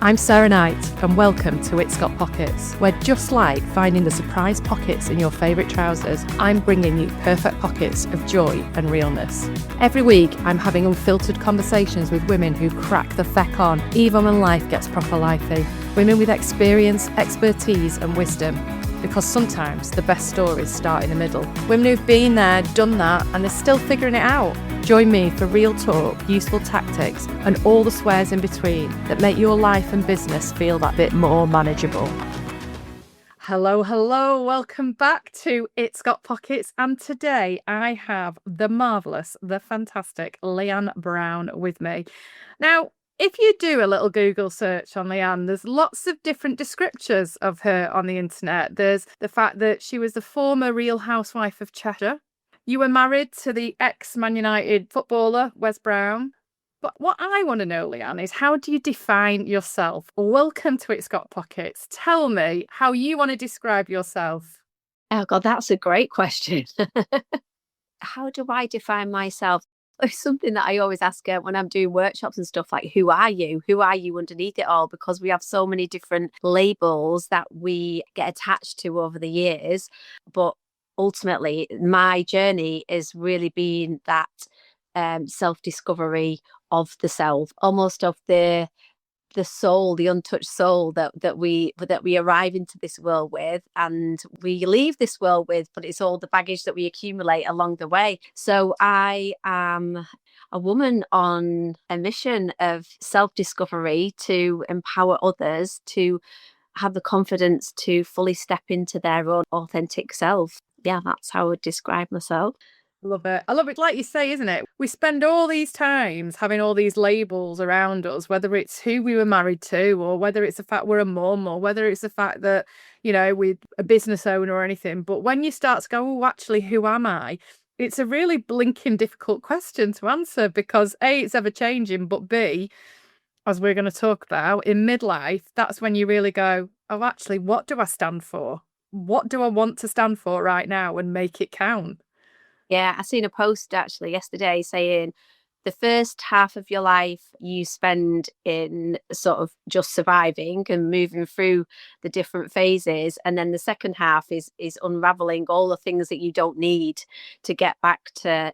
I'm Sarah Knight, and welcome to It's Got Pockets, where just like finding the surprise pockets in your favourite trousers, I'm bringing you perfect pockets of joy and realness. Every week, I'm having unfiltered conversations with women who crack the feck on, even when life gets proper lifey. Women with experience, expertise and wisdom. Because sometimes the best stories start in the middle. Women who've been there, done that, and they're still figuring it out. Join me for real talk, useful tactics, and all the swears in between that make your life and business feel that bit more manageable. Hello, welcome back to It's Got Pockets, and today I have the marvellous, the fantastic Leanne Brown with me. Now, if you do a little Google search on Leanne, there's lots of different descriptors of her on the internet. There's the fact that she was the former Real Housewife of Cheshire. You were married to the ex-Man United footballer, Wes Brown. But what I want to know, Leanne, is how do you define yourself? Welcome to It's Got Pockets. Tell me how you want to describe yourself. Oh, God, that's a great question. How do I define myself? It's something that I always ask when I'm doing workshops and stuff, like, who are you? Who are you underneath it all? Because we have so many different labels that we get attached to over the years. But ultimately, my journey is really being that self-discovery of the self, almost of the soul, the untouched soul that we arrive into this world with, and we leave this world with, but it's all the baggage that we accumulate along the way. So I am a woman on a mission of self-discovery to empower others to have the confidence to fully step into their own authentic self. Yeah, that's how I would describe myself. Love it. I love it. Like you say, isn't it? We spend all these times having all these labels around us, whether it's who we were married to, or whether it's the fact we're a mum, or whether it's the fact that, you know, we're a business owner or anything. But when you start to go, oh, actually, who am I? It's a really blinking difficult question to answer because A, it's ever changing, but B, as we're going to talk about, in midlife, that's when you really go, oh, actually, what do I stand for? What do I want to stand for right now and make it count? Yeah, I seen a post actually yesterday saying the first half of your life you spend in sort of just surviving and moving through the different phases, and then the second half is unraveling all the things that you don't need to get back to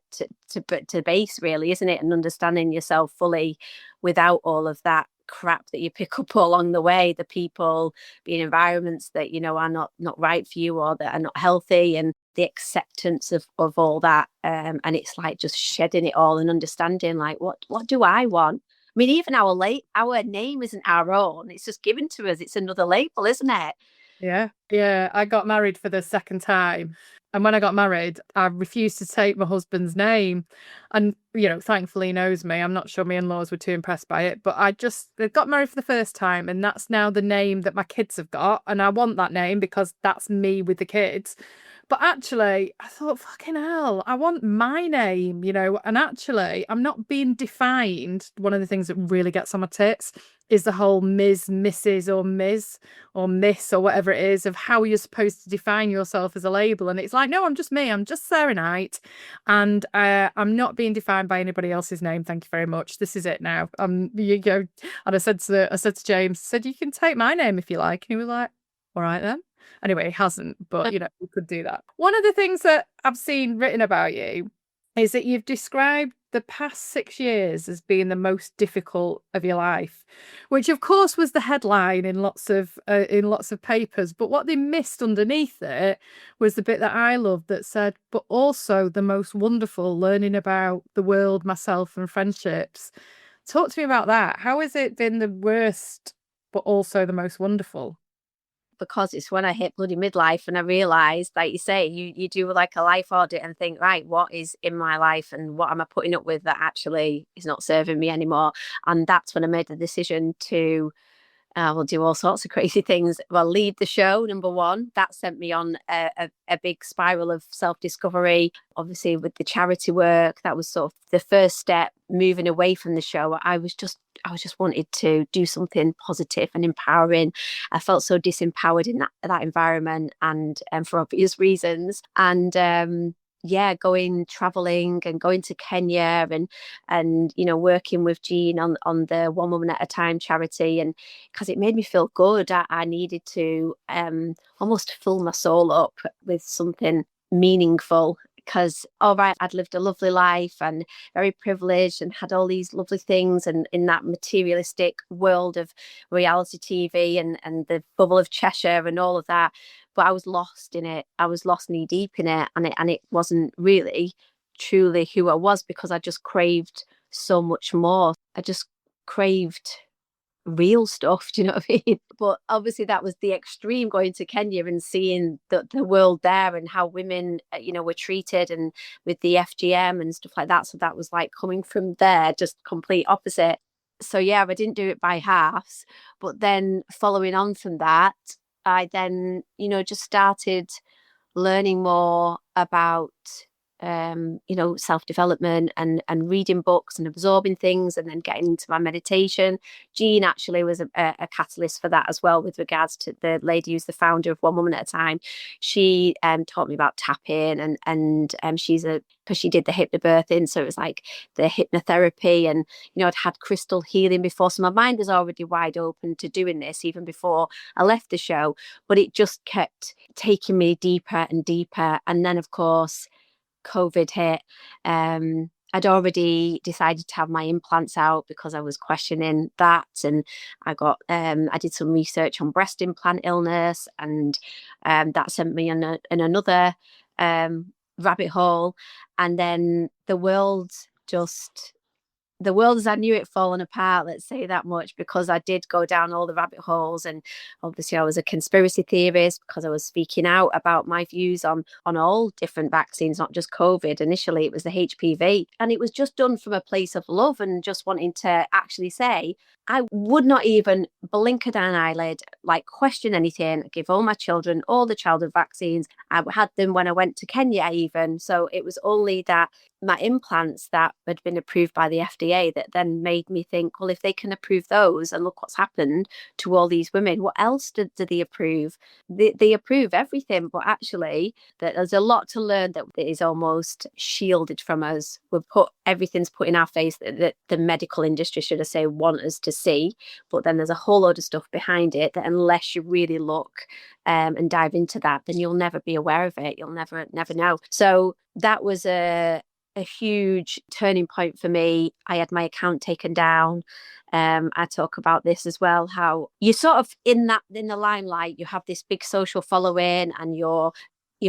base, really, isn't it? And understanding yourself fully without all of that crap that you pick up along the way, the people, the environments that are not right for you or that are not healthy, and the acceptance of all that, and it's like just shedding it all and understanding, like, what do I want? I mean, even our name isn't our own, it's just given to us. It's another label, isn't it? Yeah. I got married for the second time. And when I got married, I refused to take my husband's name. And, thankfully he knows me. I'm not sure my in-laws were too impressed by it. But they got married for the first time. And that's now the name that my kids have got. And I want that name because that's me with the kids. But actually, I thought, fucking hell, I want my name, and actually, I'm not being defined. One of the things that really gets on my tits is the whole Ms., Mrs., or Ms., or Miss, or whatever it is, of how you're supposed to define yourself as a label. And it's like, no, I'm just me. I'm just Sarah Knight. And I'm not being defined by anybody else's name. Thank you very much. This is it now. You go. And I said to James, you can take my name if you like. And he was like, all right then. Anyway, he hasn't, but we could do that. One of the things that I've seen written about you is that you've described the past 6 years as being the most difficult of your life, which of course was the headline in lots of papers. But what they missed underneath it was the bit that I loved that said, but also the most wonderful, learning about the world, myself, and friendships. Talk to me about that. How has it been the worst, but also the most wonderful? Because it's when I hit bloody midlife and I realised, like you say, you do like a life audit and think, right, what is in my life and what am I putting up with that actually is not serving me anymore? And that's when I made the decision to will do all sorts of crazy things. Well, lead the show, number one. That sent me on a big spiral of self-discovery. Obviously, with the charity work, that was sort of the first step. Moving away from the show, I was just wanted to do something positive and empowering. I felt so disempowered in that environment, and for obvious reasons. And yeah, going traveling and going to Kenya and working with Jean on the One Woman at a Time charity, and because it made me feel good. I needed to almost fill my soul up with something meaningful, because all right, I'd lived a lovely life and very privileged and had all these lovely things, and in that materialistic world of reality TV and the bubble of Cheshire and all of that, but I was lost in it. I was lost knee deep in it, and it wasn't really truly who I was, because I just craved so much more. I just craved real stuff. Do you know what I mean? But obviously that was the extreme, going to Kenya and seeing the world there and how women were treated, and with the FGM and stuff like that. So that was like coming from there, just complete opposite. So yeah, I didn't do it by halves. But then following on from that, I then just started learning more about self-development and reading books and absorbing things, and then getting into my meditation. Jean actually was a catalyst for that as well, with regards to the lady who's the founder of One Woman at a Time. She taught me about tapping, and she's because she did the hypnobirthing, so it was like the hypnotherapy, and I'd had crystal healing before, so my mind was already wide open to doing this even before I left the show. But it just kept taking me deeper and deeper, and then of course COVID hit. I'd already decided to have my implants out because I was questioning that, and I did some research on breast implant illness, and that sent me in another rabbit hole. And then the world as I knew it fallen apart, let's say that much, because I did go down all the rabbit holes. And obviously I was a conspiracy theorist because I was speaking out about my views on all different vaccines, not just COVID. Initially it was the HPV, and it was just done from a place of love and just wanting to actually say, I would not even blink an eyelid, like question anything, give all my children all the childhood vaccines. I had them when I went to Kenya even. So it was only that my implants that had been approved by the FDA that then made me think, well, if they can approve those, and look what's happened to all these women, what else do they approve? They approve everything, but actually that there's a lot to learn that is almost shielded from us. Everything's put in our face that the medical industry, should I say, want us to see, but then there's a whole load of stuff behind it that unless you really look and dive into that, then you'll never be aware of it. You'll never know. So that was a huge turning point for me. I had my account taken down. I talk about this as well, how you sort of in the limelight, you have this big social following, and you're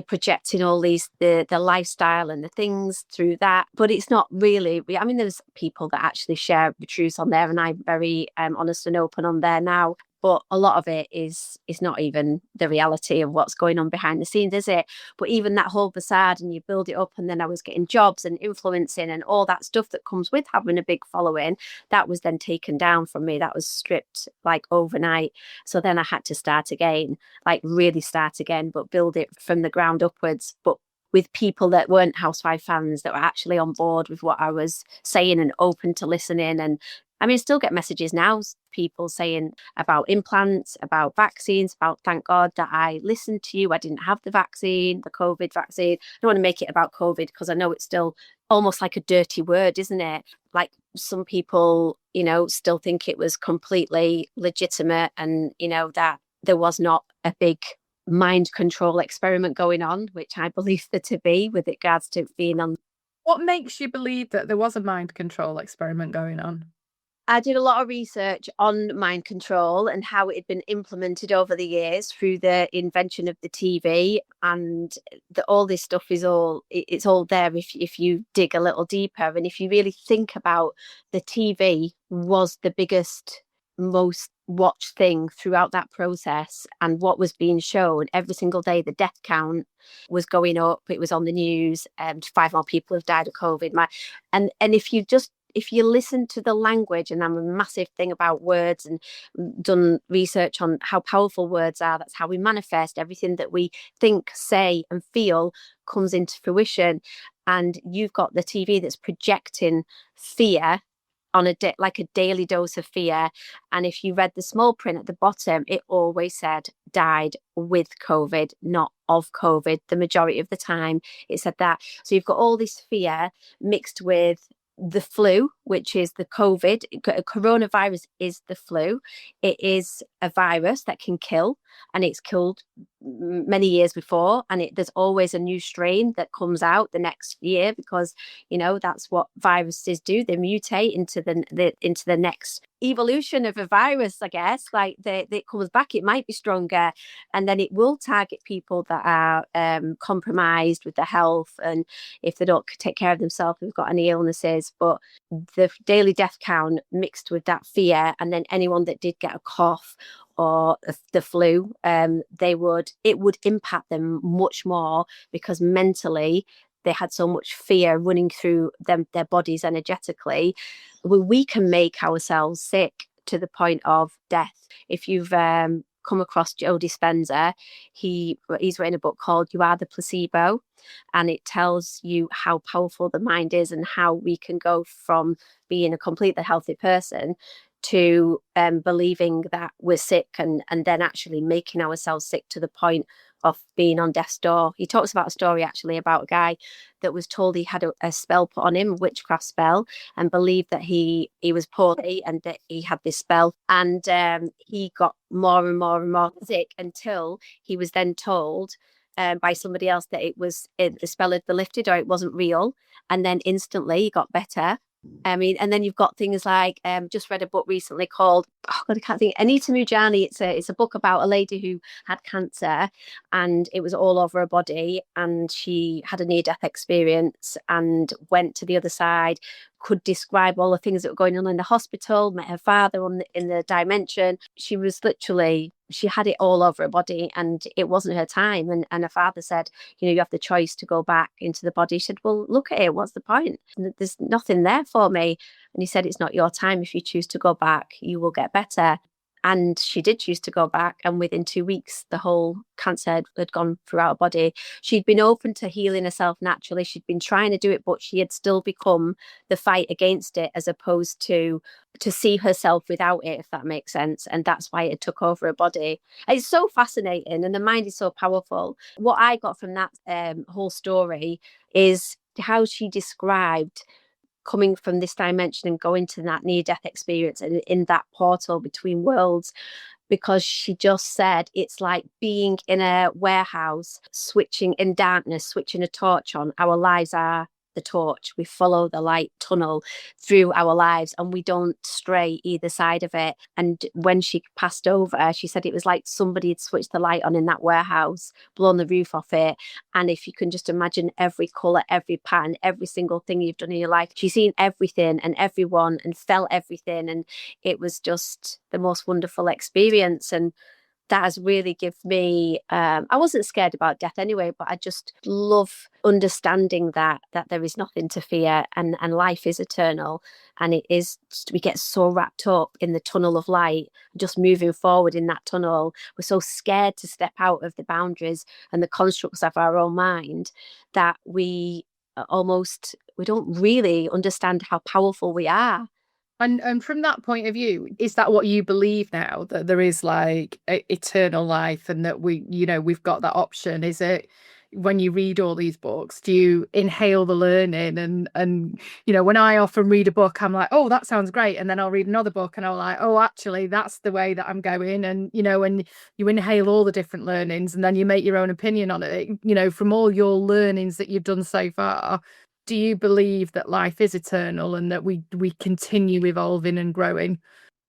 projecting all these the lifestyle and the things through that, but it's not really. I mean, there's people that actually share the truth on there, and I'm very honest and open on there now. But a lot of it is not even the reality of what's going on behind the scenes, is it? But even that whole facade, and you build it up, and then I was getting jobs and influencing and all that stuff that comes with having a big following, that was then taken down from me. That was stripped like overnight. So then I had to start again, like really start again, but build it from the ground upwards. But with people that weren't Housewife fans, that were actually on board with what I was saying and open to listening. And I mean, I still get messages now, people saying about implants, about vaccines, about thank God that I listened to you. I didn't have the vaccine, the COVID vaccine. I don't want to make it about COVID, because I know it's still almost like a dirty word, isn't it? Like some people, still think it was completely legitimate, and, that there was not a big mind control experiment going on, which I believe there to be with regards to being on. What makes you believe that there was a mind control experiment going on? I did a lot of research on mind control and how it had been implemented over the years through the invention of the TV, and all this stuff is it's all there if you dig a little deeper, and if you really think about the TV was the biggest, most watched thing throughout that process, and what was being shown every single day, the death count was going up. It was on the news, and 5 more people have died of COVID. And if you listen to the language, and I'm a massive thing about words and done research on how powerful words are, that's how we manifest everything that we think, say, and feel comes into fruition. And you've got the TV that's projecting fear on like a daily dose of fear. And if you read the small print at the bottom, it always said died with COVID, not of COVID. The majority of the time it said that. So you've got all this fear mixed with the flu, which is the COVID. Coronavirus is the flu. It is a virus that can kill, and it's killed many years before. And there's always a new strain that comes out the next year, because that's what viruses do. They mutate into the next evolution of a virus, I guess. Like it comes back, it might be stronger, and then it will target people that are compromised with their health, and if they don't take care of themselves, who've got any illnesses. But the daily death count mixed with that fear, and then anyone that did get a cough or the flu, it would impact them much more, because mentally they had so much fear running through their bodies energetically. We can make ourselves sick to the point of death. If you've come across Joe Dispenza, he's written a book called You Are the Placebo, and it tells you how powerful the mind is and how we can go from being a completely healthy person to believing that we're sick, and then actually making ourselves sick to the point of being on death's door. He talks about a story actually about a guy that was told he had a spell put on him, a witchcraft spell, and believed that he was poorly and that he had this spell. And he got more and more and more sick, until he was then told by somebody else that the spell had been lifted, or it wasn't real. And then instantly he got better. I mean, and then you've got things like just read a book recently called, oh God, I can't think, Anita Mujani. It's a book about a lady who had cancer, and it was all over her body, and she had a near-death experience and went to the other side, could describe all the things that were going on in the hospital, met her father in the dimension. She had it all over her body, and it wasn't her time. And her father said, you have the choice to go back into the body. She said, well, look at it. What's the point? There's nothing there for me. And he said, it's not your time. If you choose to go back, you will get better. And she did choose to go back. And within 2 weeks, the whole cancer had gone throughout her body. She'd been open to healing herself naturally. She'd been trying to do it, but she had still become the fight against it, as opposed to see herself without it, if that makes sense. And that's why it took over her body. It's so fascinating, and the mind is so powerful. What I got from that whole story is how she described coming from this dimension and going to that near-death experience, and in that portal between worlds, because she just said it's like being in a warehouse, switching in darkness, switching a torch on. Our lives are the torch. We follow the light tunnel through our lives, and we don't stray either side of it. And when she passed over, she said it was like somebody had switched the light on in that warehouse, blown the roof off it. And if you can just imagine every colour, every pattern, every single thing you've done in your life, she's seen everything and everyone and felt everything. And it was just the most wonderful experience. And that has really given me, I wasn't scared about death anyway, but I just love understanding that there is nothing to fear, and life is eternal. And it is, we get so wrapped up in the tunnel of light, just moving forward in that tunnel. We're so scared to step out of the boundaries and the constructs of our own mind, that we don't really understand how powerful we are. And from that point of view, is that what you believe now, that there is like eternal life, and that we've got that option? Is it, when you read all these books, do you inhale the learning? And when I often read a book, I'm like, oh, that sounds great. And then I'll read another book and I'm like, oh, actually, that's the way that I'm going. And, and you inhale all the different learnings, and then you make your own opinion on it, from all your learnings that you've done so far. Do you believe that life is eternal and that we continue evolving and growing?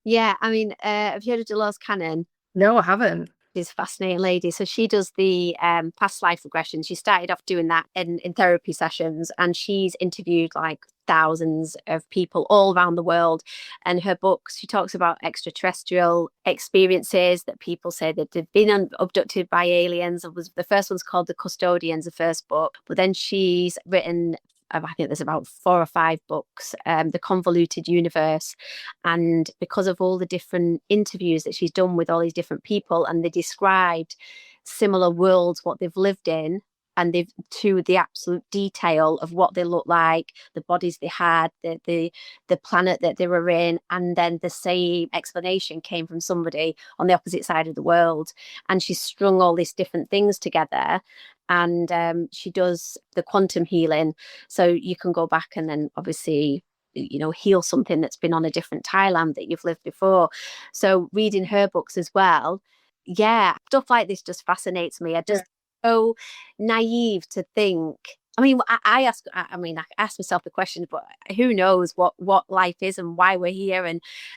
Yeah, I mean, have you heard of Dolores Cannon? No, I haven't. She's a fascinating lady. So she does the past life regression. She started off doing that in therapy sessions, and she's interviewed like thousands of people all around the world. And her books, she talks about extraterrestrial experiences, that people say that they've been abducted by aliens. The first one's called The Custodians, the first book. But then she's written, I think there's about 4 or 5 books, The Convoluted Universe. And because of all the different interviews that she's done with all these different people, and they described similar worlds, what they've lived in, and they've to the absolute detail of what they look like, the bodies they had, the planet that they were in, and then the same explanation came from somebody on the opposite side of the world, and she strung all these different things together. And she does the quantum healing, so you can go back and then obviously heal something that's been on a different Thailand that you've lived before. So reading her books as well, yeah, stuff like this just fascinates me. I Yeah. just so naive to think. I mean, I ask myself the questions, but who knows what life is and why we're here,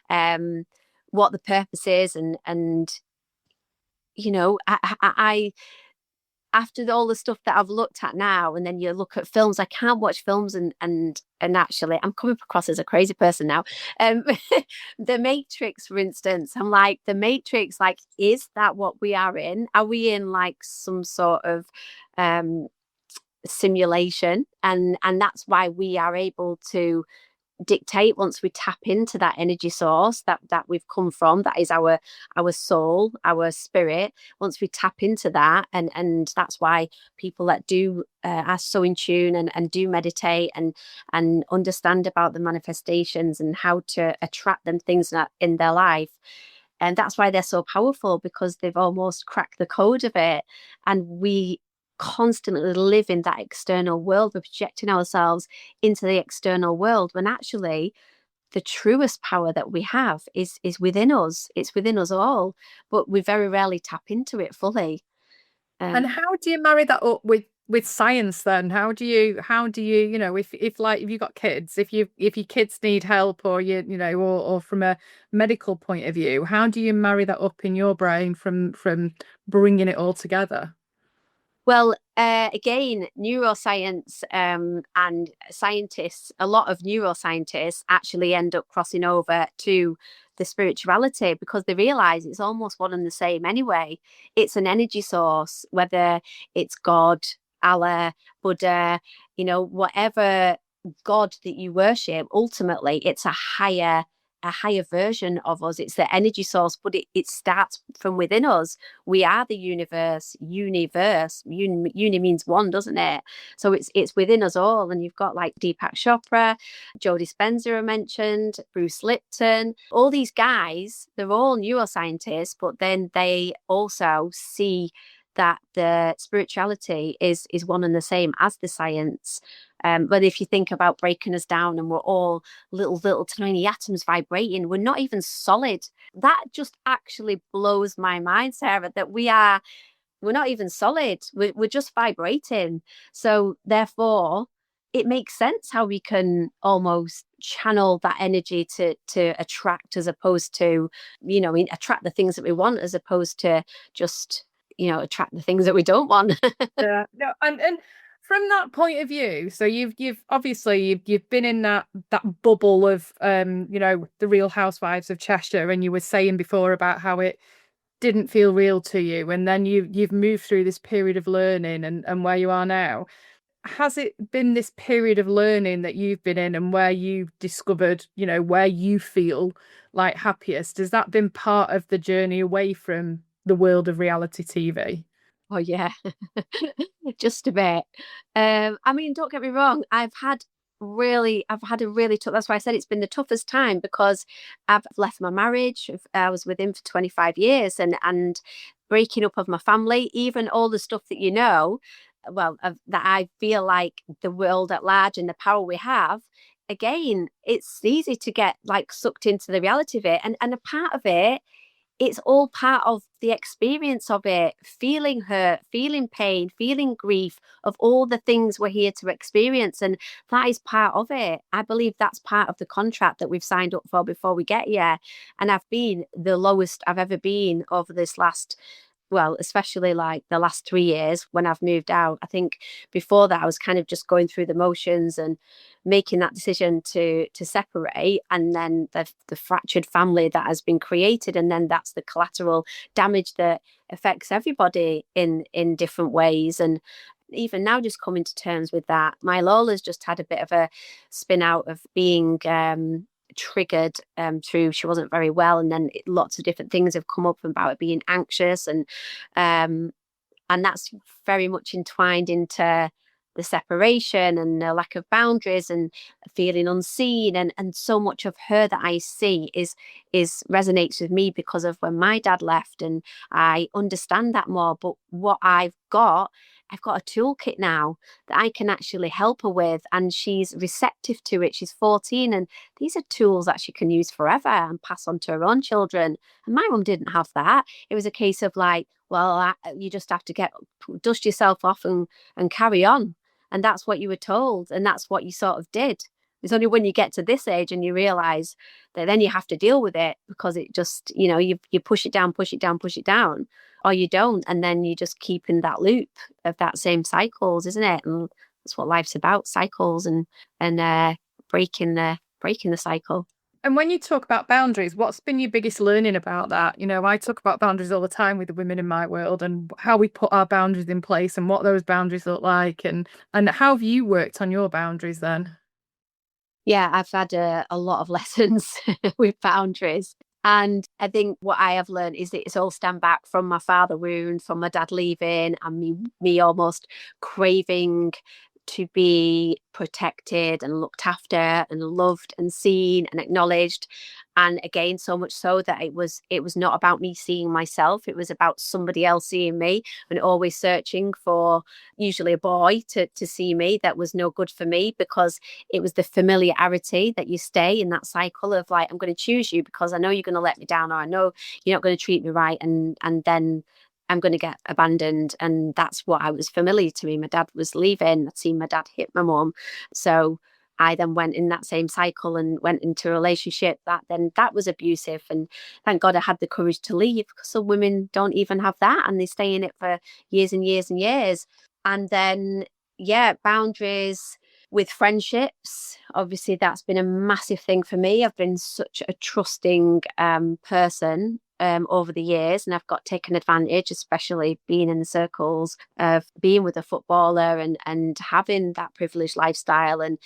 and what the purpose is, and I after all the stuff that I've looked at now, and then you look at films, I can't watch films and actually I'm coming across as a crazy person now. Um, the Matrix, for instance, I'm like, the Matrix, like, is that what we are in? Are we in like some sort of um simulation? And that's why we are able to dictate once we tap into that energy source that we've come from, that is our soul, our spirit. Once we tap into that, and that's why people that do are so in tune and do meditate and understand about the manifestations and how to attract them things that in their life, and that's why they're so powerful, because they've almost cracked the code of it. And we constantly live in that external world. We're projecting ourselves into the external world when actually the truest power that we have is within us. It's within us all, but we very rarely tap into it fully. And Um, how do you marry that up with science then? How do you, if like if you got kids, if your kids need help, or or from a medical point of view, how do you marry that up in your brain from bringing it all together? Well, again, neuroscience and scientists, a lot of neuroscientists actually end up crossing over to the spirituality, because they realize it's almost one and the same anyway. It's an energy source, whether it's God, Allah, Buddha, whatever God that you worship, ultimately it's a higher version of us. It's the energy source, but it starts from within us. We are the universe. Uni means one, doesn't it? So it's within us all. And you've got like Deepak Chopra, Joe Dispenza I mentioned, Bruce Lipton, all these guys, they're all neuroscientists, but then they also see that the spirituality is one and the same as the science. But if you think about breaking us down and we're all little tiny atoms vibrating, we're not even solid. That just actually blows my mind, Sarah, that we're not even solid. We're just vibrating. So therefore, it makes sense how we can almost channel that energy to attract, as opposed to, attract the things that we want, as opposed to just, attract the things that we don't want. Yeah, no, and from that point of view, so you've obviously you've been in that bubble of the Real Housewives of Cheshire, and you were saying before about how it didn't feel real to you, and then you've moved through this period of learning and where you are now. Has it been this period of learning that you've been in, and where you've discovered, where you feel like happiest? Has that been part of the journey away from the world of reality TV? Oh yeah, just a bit. I mean, don't get me wrong. I've had a really tough. That's why I said it's been the toughest time, because I've left my marriage. I was with him for 25 years, and breaking up of my family, even all the stuff that well, that I feel like the world at large and the power we have. Again, it's easy to get like sucked into the reality of it, and a part of it, it's all part of the experience of it, feeling hurt, feeling pain, feeling grief, of all the things we're here to experience. And that is part of it. I believe that's part of the contract that we've signed up for before we get here. And I've been the lowest I've ever been over this last, well, especially like the last 3 years when I've moved out. I think before that I was kind of just going through the motions and making that decision to separate, and then the fractured family that has been created, and then that's the collateral damage that affects everybody in different ways. And even now, just coming to terms with that, my Lola's just had a bit of a spin out of being triggered through, she wasn't very well, and then lots of different things have come up about it being anxious, and And that's very much entwined into the separation and the lack of boundaries and feeling unseen, and so much of her that I see is resonates with me because of when my dad left, and I understand that more. But what I've got a toolkit now that I can actually help her with, and she's receptive to it. She's 14, and these are tools that she can use forever and pass on to her own children. And my mum didn't have that. It was a case of like, well, you just have to dust yourself off and carry on. And that's what you were told, and that's what you sort of did. It's only when you get to this age and you realize that then you have to deal with it, because it just, you push it down, push it down, push it down, or you don't. And then you just keep in that loop of that same cycles, isn't it? And that's what life's about, cycles, and breaking the cycle. And when you talk about boundaries, what's been your biggest learning about that? I talk about boundaries all the time with the women in my world, and how we put our boundaries in place and what those boundaries look like. And how have you worked on your boundaries then? Yeah, I've had a lot of lessons with boundaries. And I think what I have learned is that it's all stemmed back from my father wound, from my dad leaving, and me almost craving to be protected and looked after and loved and seen and acknowledged. And again, so much so that it was not about me seeing myself. It was about somebody else seeing me, and always searching for usually a boy to see me. That was no good for me, because it was the familiarity that you stay in that cycle of like, I'm going to choose you because I know you're going to let me down, or I know you're not going to treat me right, and then I'm going to get abandoned. And that's what I was familiar to me. My dad was leaving. I'd seen my dad hit my mum. So I then went in that same cycle and went into a relationship that was abusive. And thank God I had the courage to leave, because some women don't even have that, and they stay in it for years and years and years. And then, yeah, boundaries with friendships. Obviously, that's been a massive thing for me. I've been such a trusting person over the years, and I've got taken advantage, especially being in the circles of being with a footballer, and having that privileged lifestyle, and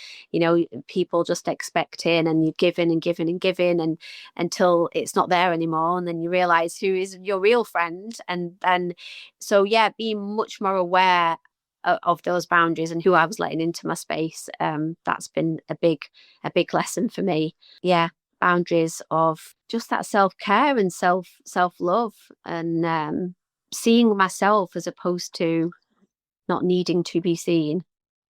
people just expecting, and you're giving and giving and giving, and until it's not there anymore, and then you realize who is your real friend. And then, so yeah, being much more aware of those boundaries and who I was letting into my space. That's been a big lesson for me. Yeah, boundaries of just that self-care and self-love, and seeing myself as opposed to not needing to be seen.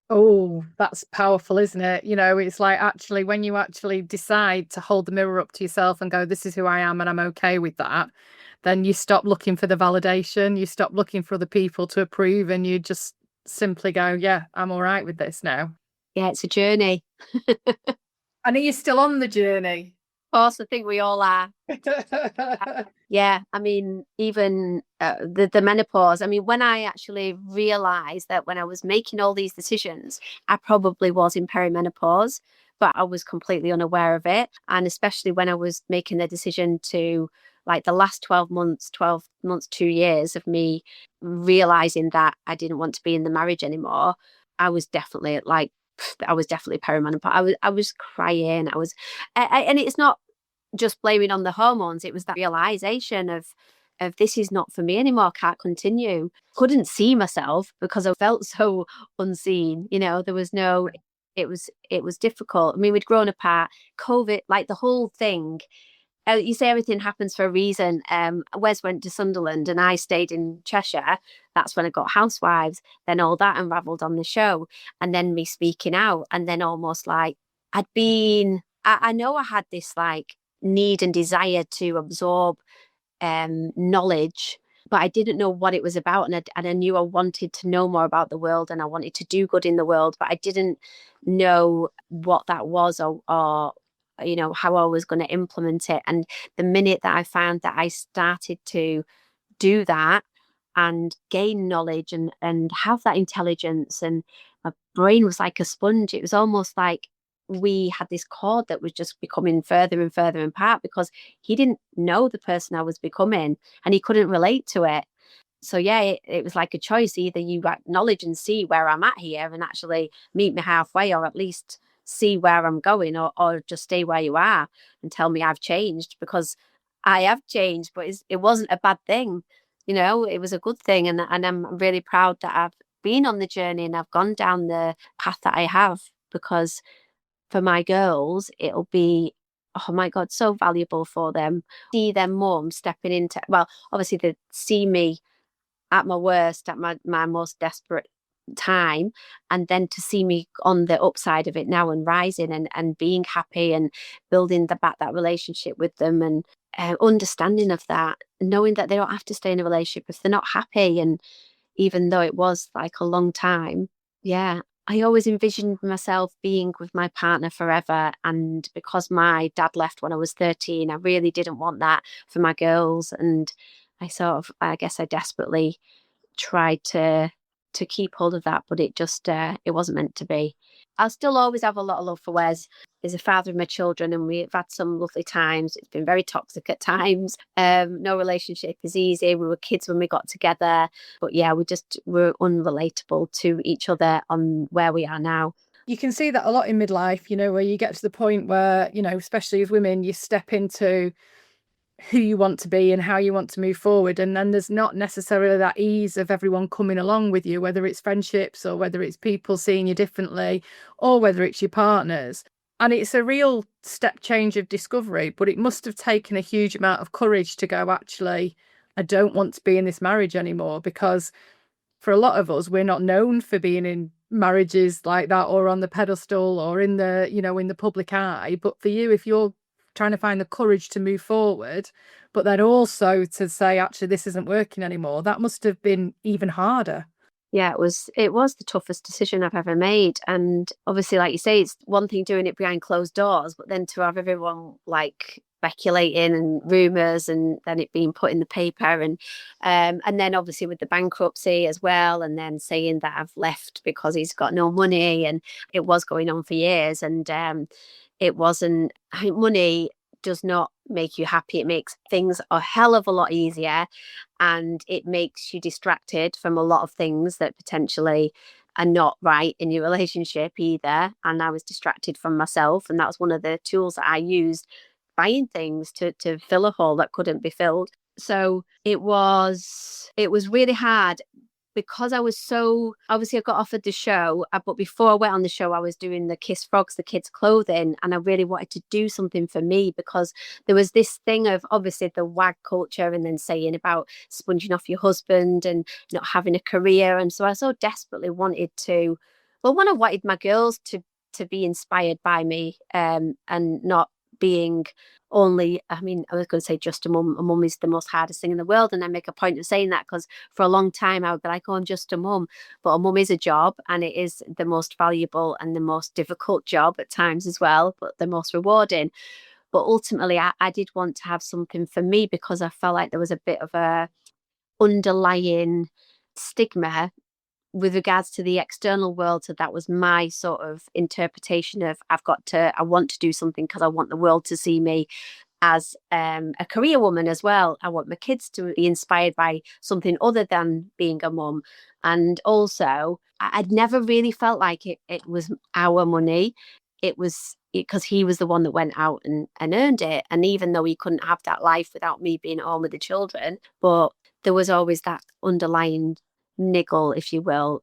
Oh, that's powerful, isn't it? It's like, actually, when you actually decide to hold the mirror up to yourself and go, this is who I am and I'm okay with that, then you stop looking for the validation, you stop looking for other people to approve, and you just simply go, yeah, I'm all right with this now. Yeah, it's a journey. And are you still on the journey? Of course, I think we all are. Yeah, I mean, even the menopause. I mean, when I actually realized that when I was making all these decisions, I probably was in perimenopause, but I was completely unaware of it. And especially when I was making the decision to, like, the last 12 months, 2 years of me realizing that I didn't want to be in the marriage anymore, I was definitely like, I was definitely perimenopause. I was crying. And it's not just blaming on the hormones. It was that realization of this is not for me anymore. Can't continue. Couldn't see myself because I felt so unseen. There was no. It was difficult. I mean, we'd grown apart. COVID, like the whole thing. You say everything happens for a reason. Wes went to Sunderland and I stayed in Cheshire. That's when I got Housewives. Then all that unravelled on the show, and then me speaking out, and then almost like I'd been. I know I had this like need and desire to absorb knowledge, but I didn't know what it was about. And I knew I wanted to know more about the world, and I wanted to do good in the world, but I didn't know what that was, or how I was going to implement it. And the minute that I found that I started to do that and gain knowledge and have that intelligence, and my brain was like a sponge. It was almost like we had this cord that was just becoming further and further apart, because he didn't know the person I was becoming, and he couldn't relate to it. So yeah, it was like a choice. Either you acknowledge and see where I'm at here and actually meet me halfway, or at least see where I'm going, or just stay where you are and tell me I've changed, because I have changed, but it wasn't a bad thing. It was a good thing. And I'm really proud that I've been on the journey and I've gone down the path that I have, because for my girls, it'll be, oh my God, so valuable for them. See their mum stepping into, well, obviously they see me at my worst, at my most desperate time, and then to see me on the upside of it now and rising and being happy and building back that relationship with them, and understanding of that, knowing that they don't have to stay in a relationship if they're not happy. And even though it was like a long time, yeah, I always envisioned myself being with my partner forever. And because my dad left when I was 13, I really didn't want that for my girls. And I guess I desperately tried to keep hold of that, but it just it wasn't meant to be. I'll still always have a lot of love for Wes. He's a father of my children, and we've had some lovely times. It's been very toxic at times. No relationship is easy. We were kids when we got together, but yeah, we're unrelatable to each other on where we are now. You can see that a lot in midlife, where you get to the point where, especially as women, you step into who you want to be and how you want to move forward. And then there's not necessarily that ease of everyone coming along with you, whether it's friendships or whether it's people seeing you differently or whether it's your partners. And it's a real step change of discovery, but it must have taken a huge amount of courage to go, actually, I don't want to be in this marriage anymore, because for a lot of us, we're not known for being in marriages like that or on the pedestal or in the, in the public eye. But for you, if you're trying to find the courage to move forward, but then also to say, actually, this isn't working anymore, that must have been even harder. Yeah, it was the toughest decision I've ever made. And obviously, like you say, it's one thing doing it behind closed doors, but then to have everyone like speculating and rumors, and then it being put in the paper, and then obviously with the bankruptcy as well, and then saying that I've left because he's got no money. And it was going on for years. And it wasn't, I think money does not make you happy. It makes things a hell of a lot easier, and it makes you distracted from a lot of things that potentially are not right in your relationship either. And I was distracted from myself, and that was one of the tools that I used, buying things to fill a hole that couldn't be filled. So it was really hard, because I was so, obviously I got offered the show, but before I went on the show, I was doing the Kiss Frogs, the kids' clothing, and I really wanted to do something for me, because there was this thing of obviously the wag culture, and then saying about sponging off your husband and not having a career. And so I so desperately wanted to, well, when I wanted my girls to be inspired by me, and not being only, I mean, I was going to say just a mum. A mum is the most hardest thing in the world. And I make a point of saying that, because for a long time I would be like, oh, I'm just a mum. But a mum is a job, and it is the most valuable and the most difficult job at times as well, but the most rewarding. But ultimately, I did want to have something for me, because I felt like there was a bit of a underlying stigma with regards to the external world. So that was my sort of interpretation of, I want to do something because I want the world to see me as a career woman as well. I want my kids to be inspired by something other than being a mum. And also, I'd never really felt like it was our money. It was because he was the one that went out and earned it. And even though he couldn't have that life without me being at home with the children, but there was always that underlying niggle, if you will.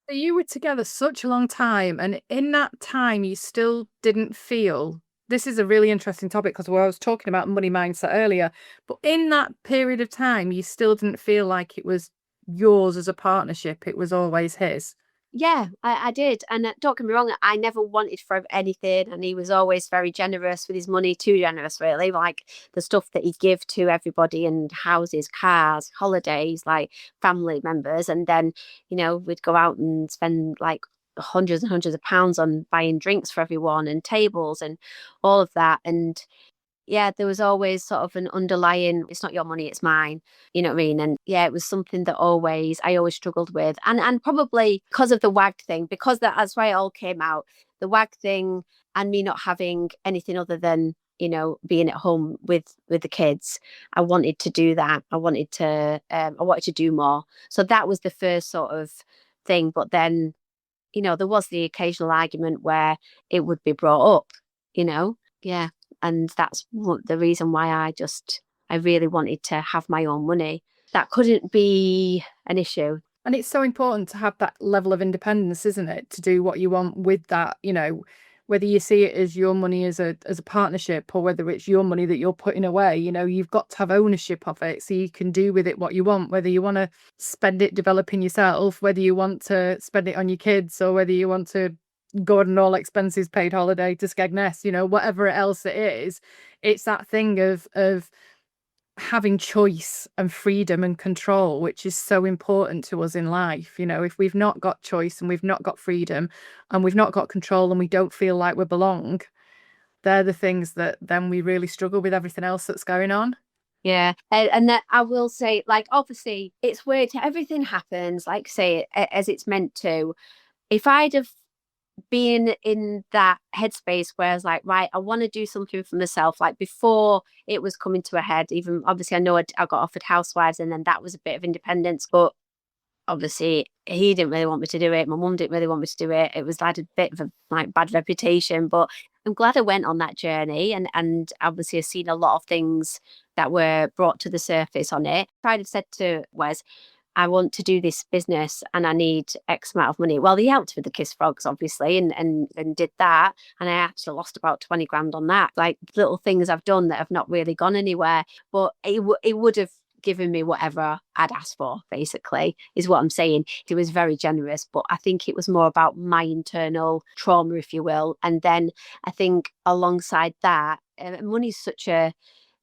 So you were together such a long time, and in that time, you still didn't feel. This is a really interesting topic, because I was talking about money mindset earlier, but in that period of time, you still didn't feel like it was yours as a partnership. It was always his. Yeah, I did. And don't get me wrong, I never wanted for anything. And he was always very generous with his money, too generous, really. Like the stuff that he'd give to everybody, and houses, cars, holidays, like family members. And then, we'd go out and spend like hundreds and hundreds of pounds on buying drinks for everyone and tables and all of that. And yeah, there was always sort of an underlying, it's not your money, it's mine. You know what I mean? And yeah, it was something that I always struggled with. And probably because of the WAG thing, because that's why it all came out. The WAG thing, and me not having anything other than, being at home with the kids. I wanted to do that. I wanted to do more. So that was the first sort of thing. But then, there was the occasional argument where it would be brought up, yeah. And that's the reason why I really wanted to have my own money. that couldn't be an issue. And it's so important to have that level of independence, isn't it? To do what you want with that, whether you see it as your money as a partnership or whether it's your money that you're putting away, you've got to have ownership of it so you can do with it what you want, whether you want to spend it developing yourself, whether you want to spend it on your kids, or whether you want to go on an all expenses paid holiday to Skegness, whatever else it is. It's that thing of having choice and freedom and control, which is so important to us in life. If we've not got choice and we've not got freedom and we've not got control and we don't feel like we belong, they're the things that then we really struggle with everything else that's going on. Yeah. And that I will say, like, obviously, it's weird. Everything happens, like, say, as it's meant to. If I'd have been in that headspace where I was like, right, I want to do something for myself, like before it was coming to a head, even obviously, I know I got offered Housewives and then that was a bit of independence, but obviously he didn't really want me to do it. My mum didn't really want me to do it. It was like a bit of a like bad reputation, but I'm glad I went on that journey and obviously I've seen a lot of things that were brought to the surface on it. I'd have said to Wes, I want to do this business and I need X amount of money. Well, they helped with the Kiss Frogs, obviously, and did that. And I actually lost about 20 grand on that. Like little things I've done that have not really gone anywhere, but it would have given me whatever I'd asked for, basically, is what I'm saying. It was very generous, but I think it was more about my internal trauma, if you will. And then I think alongside that, money's such a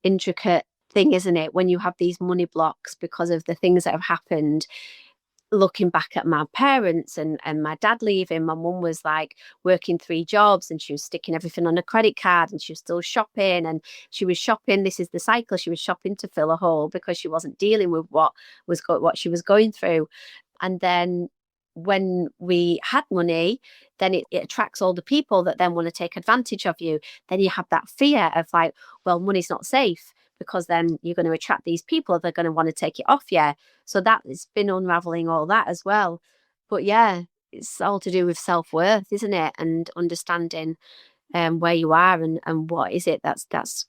intricate thing, isn't it? When you have these money blocks because of the things that have happened, looking back at my parents and my dad leaving, my mum was like working 3 jobs and she was sticking everything on a credit card and she was still shopping and she was shopping. This is the cycle. She was shopping to fill a hole because she wasn't dealing with what she was going through. And then when we had money, then it attracts all the people that then want to take advantage of you. Then you have that fear of like, well, money's not safe because then you're going to attract these people. They're going to want to take it off you. So that has been unraveling all that as well. But yeah, it's all to do with self-worth, isn't it? And understanding where you are and what is it that's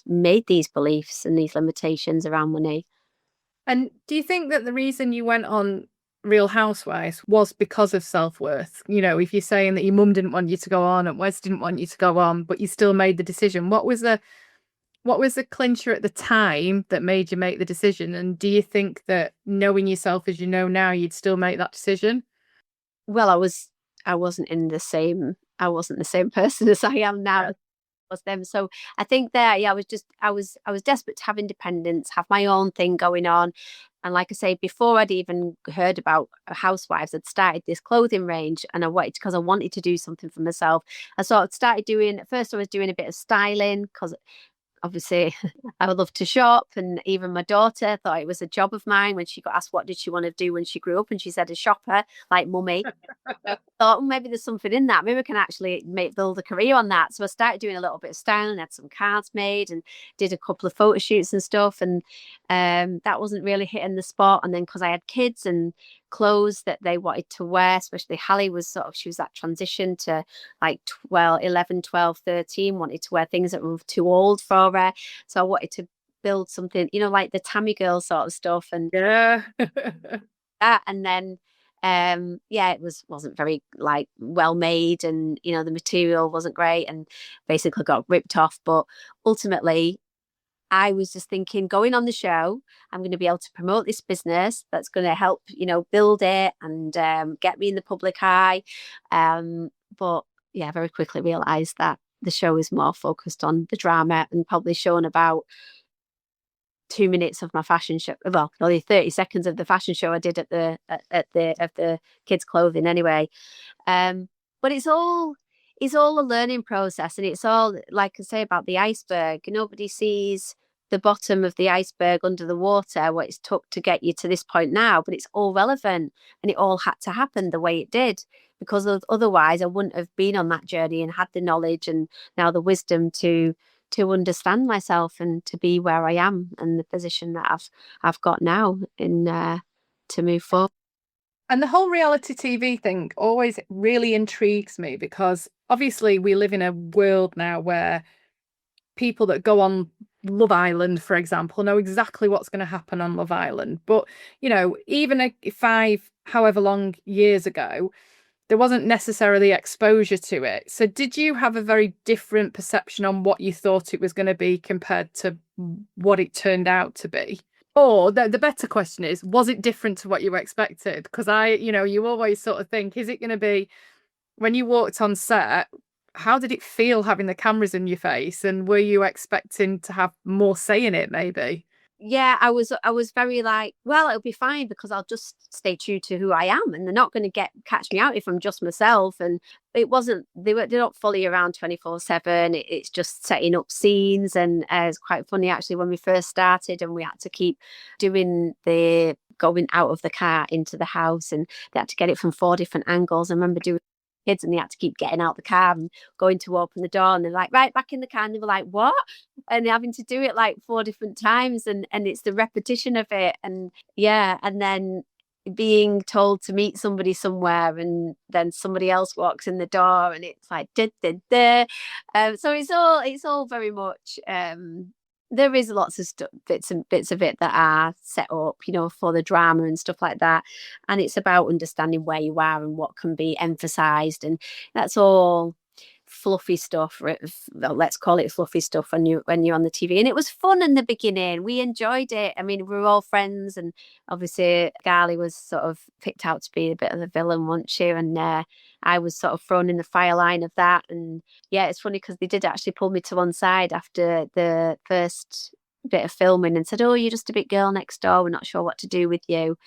made these beliefs and these limitations around money. And do you think that the reason you went on Real Housewives was because of self-worth? If you're saying that your mum didn't want you to go on and Wes didn't want you to go on, but you still made the decision, what was the clincher at the time that made you make the decision? And do you think that knowing yourself as you know now, you'd still make that decision? Well, I wasn't the same person as I am now was them. So I think that yeah, I was desperate to have independence, have my own thing going on. And like I say, before I'd even heard about Housewives, I'd started this clothing range and because I wanted to do something for myself. I sort of started doing, at first I was doing a bit of styling because obviously I would love to shop, and even my daughter thought it was a job of mine when she got asked what did she want to do when she grew up, and she said a shopper like mummy. I thought, maybe there's something in that. Maybe I can actually build a career on that. So I started doing a little bit of styling, had some cards made and did a couple of photo shoots and stuff. And that wasn't really hitting the spot. And then because I had kids and clothes that they wanted to wear, especially Hallie she was that transition to like 12, 11, 12, 13, wanted to wear things that were too old for her. So I wanted to build something, like the Tammy girl sort of stuff. And Yeah. that, and then yeah, it wasn't very like well made, and the material wasn't great and basically got ripped off. But ultimately I was just thinking, going on the show, I'm going to be able to promote this business that's going to help build it and get me in the public eye. But yeah, very quickly realized that the show is more focused on the drama and probably showing about 2 minutes of my fashion show. Well, only 30 seconds of the fashion show I did at the kids' clothing anyway. But it's all a learning process, and it's all, like I say, about the iceberg. Nobody sees the bottom of the iceberg under the water, what it's took to get you to this point now, but it's all relevant, and it all had to happen the way it did, because otherwise I wouldn't have been on that journey and had the knowledge and now the wisdom to understand myself and to be where I am and the position that I've got now in to move forward. And the whole reality TV thing always really intrigues me because obviously we live in a world now where people that go on Love Island, for example, know exactly what's going to happen on Love Island. But, even five, however long years ago, there wasn't necessarily exposure to it. So, did you have a very different perception on what you thought it was going to be compared to what it turned out to be? Or the better question is, was it different to what you expected? Because you always sort of think, is it going to be when you walked on set? How did it feel having the cameras in your face? And were you expecting to have more say in it, maybe? Yeah, I was very like, well, it'll be fine because I'll just stay true to who I am, and they're not going to get catch me out if I'm just myself. And it wasn't they're not fully around 24/7. It's just setting up scenes, and it's quite funny actually when we first started and we had to keep doing the going out of the car into the house, and they had to get it from four different angles. I remember doing kids and they had to keep getting out the car and going to open the door, and they're like, right back in the car, and they were like, what? And having to do it like four different times, and it's the repetition of it. And yeah, and then being told to meet somebody somewhere, and then somebody else walks in the door, and it's like da, da, da. So it's all very much there is lots of bits of it that are set up, for the drama and stuff like that. And it's about understanding where you are and what can be emphasized. And that's all fluffy stuff. Well, let's call it fluffy stuff when you're on the TV. And it was fun in the beginning. We enjoyed it. I mean, we were all friends, and obviously Garly was sort of picked out to be a bit of the villain, wasn't she? And I was sort of thrown in the fire line of that. And yeah, it's funny because they did actually pull me to one side after the first bit of filming and said, "Oh, you're just a big girl next door. We're not sure what to do with you."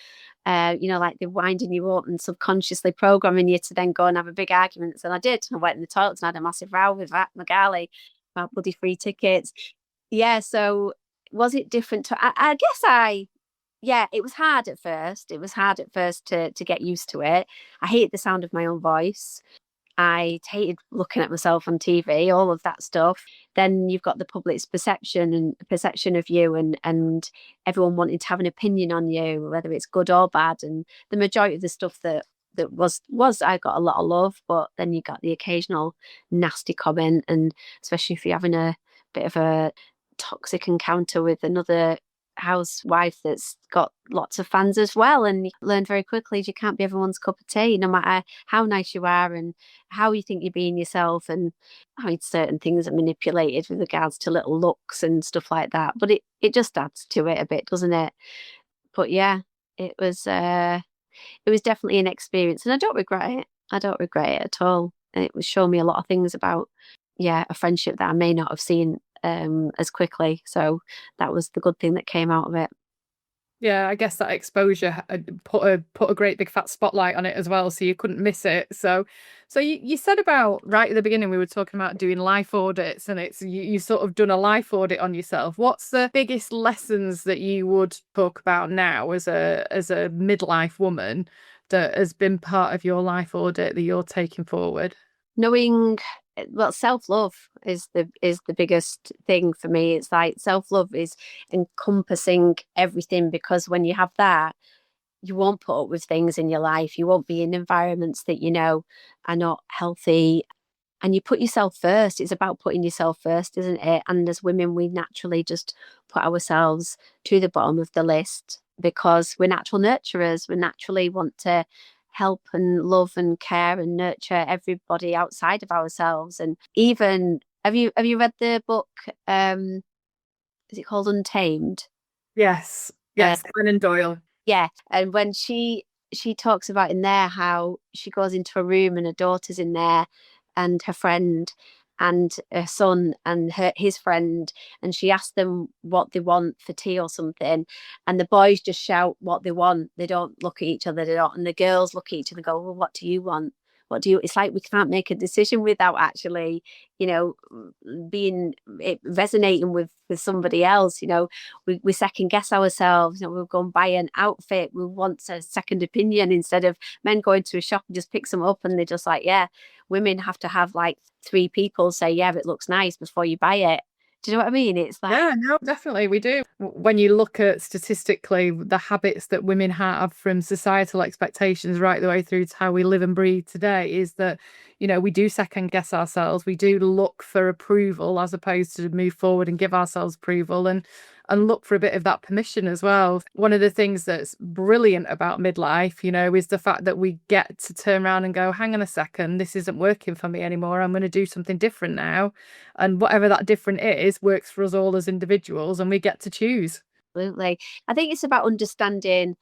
Like they're winding you up and subconsciously programming you to then go and have a big argument. And I did. I went in the toilet and had a massive row with that Magali about bloody free tickets. Yeah, so was it different I guess yeah, it was hard at first. It was hard at first to get used to it. I hated the sound of my own voice. I hated looking at myself on TV, all of that stuff. Then you've got the public's perception of you, and everyone wanting to have an opinion on you, whether it's good or bad. And the majority of the stuff that was I got a lot of love, but then you got the occasional nasty comment, and especially if you're having a bit of a toxic encounter with another housewife that's got lots of fans as well, and you learn very quickly you can't be everyone's cup of tea, no matter how nice you are and how you think you're being yourself. And I mean, certain things are manipulated with regards to little looks and stuff like that, but it just adds to it a bit, doesn't it? But yeah, it was definitely an experience, and I don't regret it. I don't regret it at all. It was showing me a lot of things about, yeah, a friendship that I may not have seen as quickly. So that was the good thing that came out of it. Yeah, I guess that exposure put a great big fat spotlight on it as well, so you couldn't miss it. So you said about right at the beginning we were talking about doing life audits, and it's you sort of done a life audit on yourself. What's the biggest lessons that you would talk about now as a midlife woman that has been part of your life audit that you're taking forward? Knowing, well, self-love is the biggest thing for me. It's like self-love is encompassing everything, because when you have that, you won't put up with things in your life. You won't be in environments that are not healthy, and you put yourself first. It's about putting yourself first, isn't it? And as women, we naturally just put ourselves to the bottom of the list because we're natural nurturers. We naturally want to help and love and care and nurture everybody outside of ourselves. And even have you read the book? Is it called Untamed? Yes, Uh, yes, Glennon Doyle. yeah, and when she talks about in there how she goes into a room and her daughter's in there, and her friend and her son and his friend, and she asks them what they want for tea or something, and the boys just shout what they want. They don't look at each other, they don't, and the girls look at each other and go, well, what do you want? What do you? It's like we can't make a decision without actually, you know, being resonating with somebody else. We second guess ourselves. We'll go and buy an outfit. We want a second opinion instead of men going to a shop and just picks them up and they're just like, yeah. Women have to have like three people say, yeah, it looks nice before you buy it. Do you know what I mean? It's like, Yeah, no, definitely we do. When you look at statistically the habits that women have from societal expectations right the way through to how we live and breathe today, is that, we do second guess ourselves. We do look for approval as opposed to move forward and give ourselves approval, and look for a bit of that permission as well. One of the things that's brilliant about midlife, is the fact that we get to turn around and go, hang on a second, this isn't working for me anymore. I'm going to do something different now. And whatever that different is works for us all as individuals, and we get to choose. Absolutely. I think it's about understanding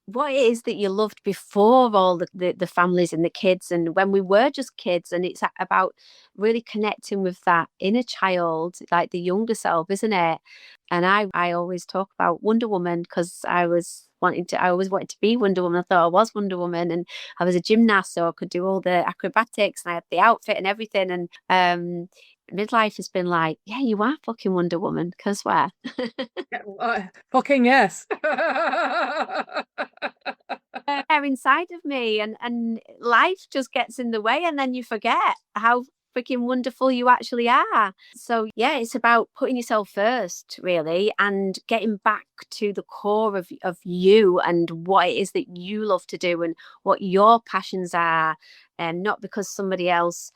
what it is that you loved before all the families and the kids and when we were just kids, and it's about really connecting with that inner child, like the younger self, isn't it? And I always talk about Wonder Woman because I always wanted to be Wonder Woman. I thought I was Wonder Woman, and I was a gymnast, so I could do all the acrobatics and I had the outfit and everything. And midlife has been like, yeah, you are fucking Wonder Woman, can I swear? Fucking yes. Are inside of me, and life just gets in the way, and then you forget how freaking wonderful you actually are. So yeah, it's about putting yourself first, really, and getting back to the core of you and what it is that you love to do and what your passions are, and not because somebody else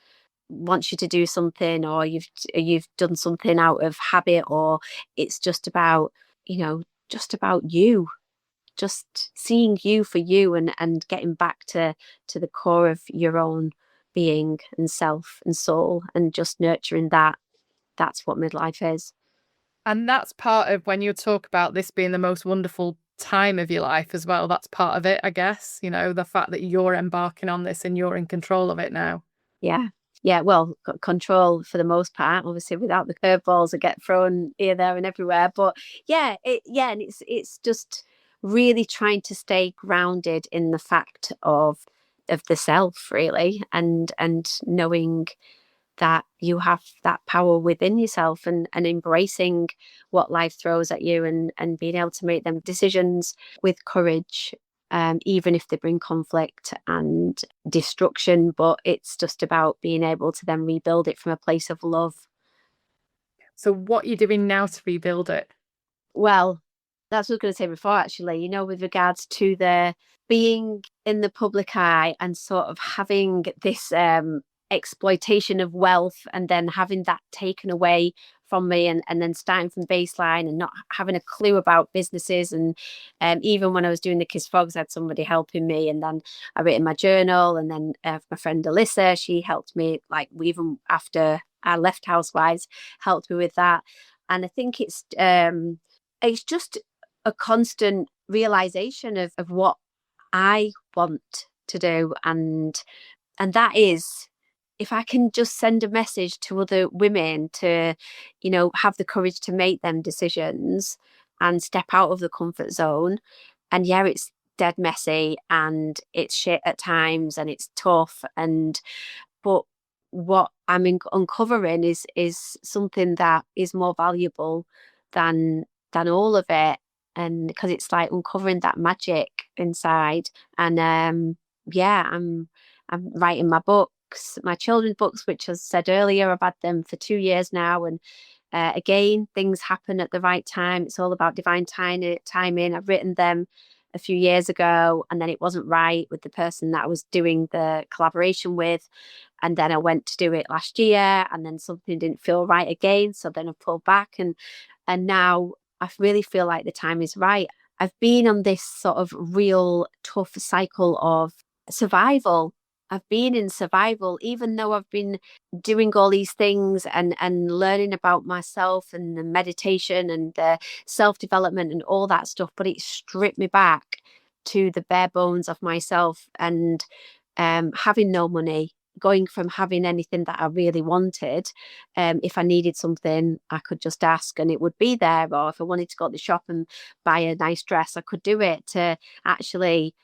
wants you to do something or you've done something out of habit, or it's just about, just about you, just seeing you for you, and getting back to the core of your own being and self and soul, and just nurturing that. That's what midlife is. And that's part of when you talk about this being the most wonderful time of your life as well. That's part of it, I guess, the fact that you're embarking on this and you're in control of it now. Yeah. Yeah, well, control for the most part, obviously, without the curveballs that get thrown here, there, and everywhere. But and it's just really trying to stay grounded in the fact of the self, really, and knowing that you have that power within yourself, and embracing what life throws at you, and being able to make them decisions with courage, even if they bring conflict and destruction. But it's just about being able to then rebuild it from a place of love. So what are you doing now to rebuild it? Well, that's what I was going to say before, actually, with regards to the being in the public eye and sort of having this exploitation of wealth, and then having that taken away from me, and then starting from baseline and not having a clue about businesses. And even when I was doing the Kiss Frogs, I had somebody helping me, and then I wrote in my journal, and then my friend Alyssa, she helped me, like, even after I left Housewives, helped me with that. And I think it's just a constant realization of what I want to do, and that is, if I can just send a message to other women to, have the courage to make them decisions and step out of the comfort zone. And yeah, it's dead messy and it's shit at times and it's tough, but what I'm uncovering is something that is more valuable than all of it. And because it's like uncovering that magic inside. And yeah, I'm writing my books, my children's books, which, as I said earlier, I've had them for 2 years now. And again, things happen at the right time. It's all about divine timing. I've written them a few years ago, and then it wasn't right with the person that I was doing the collaboration with. And then I went to do it last year, and then something didn't feel right again. So then I pulled back, and now I really feel like the time is right. I've been on this sort of real tough cycle of survival. I've been in survival, even though I've been doing all these things and learning about myself and the meditation and the self-development and all that stuff, but it stripped me back to the bare bones of myself. And having no money, going from having anything that I really wanted, if I needed something, I could just ask and it would be there. Or if I wanted to go to the shop and buy a nice dress, I could do it, to actually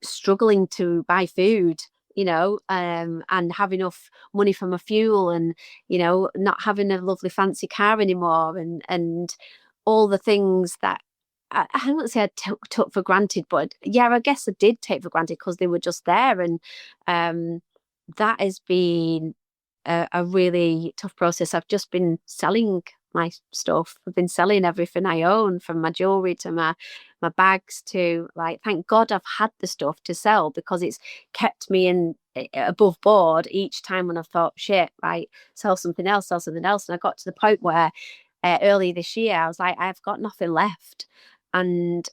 struggling to buy food, and have enough money for my fuel, and not having a lovely fancy car anymore, and all the things that I don't say I took for granted, but yeah, I guess I did take for granted because they were just there. And that has been a really tough process. I've just been selling my stuff. I've been selling everything I own, from my jewelry to my bags to, like, thank God I've had the stuff to sell, because it's kept me in above board each time when I thought, shit, right, sell something else, sell something else. And I got to the point where early this year, I was like, I've got nothing left. And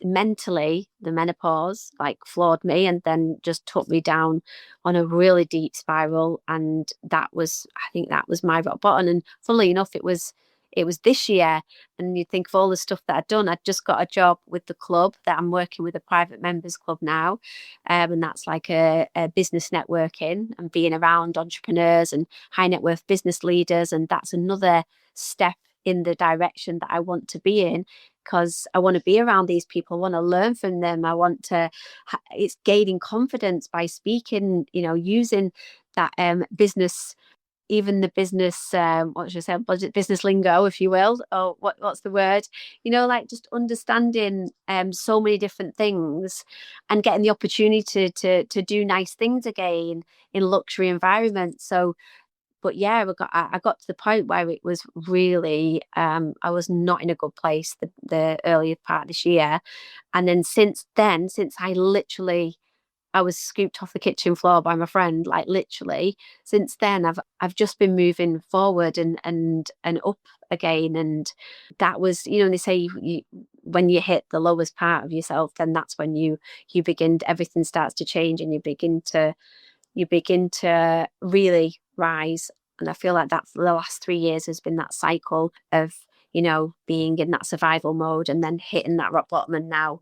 mentally, the menopause like floored me and then just took me down on a really deep spiral. And I think that was my rock bottom. And funnily enough, it was this year. And you think of all the stuff that I'd done. I'd just got a job with the club that I'm working with, a private members club now. And that's like a business networking and being around entrepreneurs and high net worth business leaders. And that's another step in the direction that I want to be in, because I want to be around these people, I want to learn from them. I want to, it's gaining confidence by speaking, using that business, even the business, what should I say, budget business lingo, if you will, or what's the word, like just understanding so many different things and getting the opportunity to do nice things again in luxury environments. So but yeah, I got to the point where it was really I was not in a good place the earlier part of this year. And then, since I was scooped off the kitchen floor by my friend, like literally, since then I've just been moving forward and up again. And that was, they say when you hit the lowest part of yourself, then that's when you begin, everything starts to change, and you begin to really rise. And I feel like that for the last 3 years has been that cycle of, being in that survival mode and then hitting that rock bottom. And now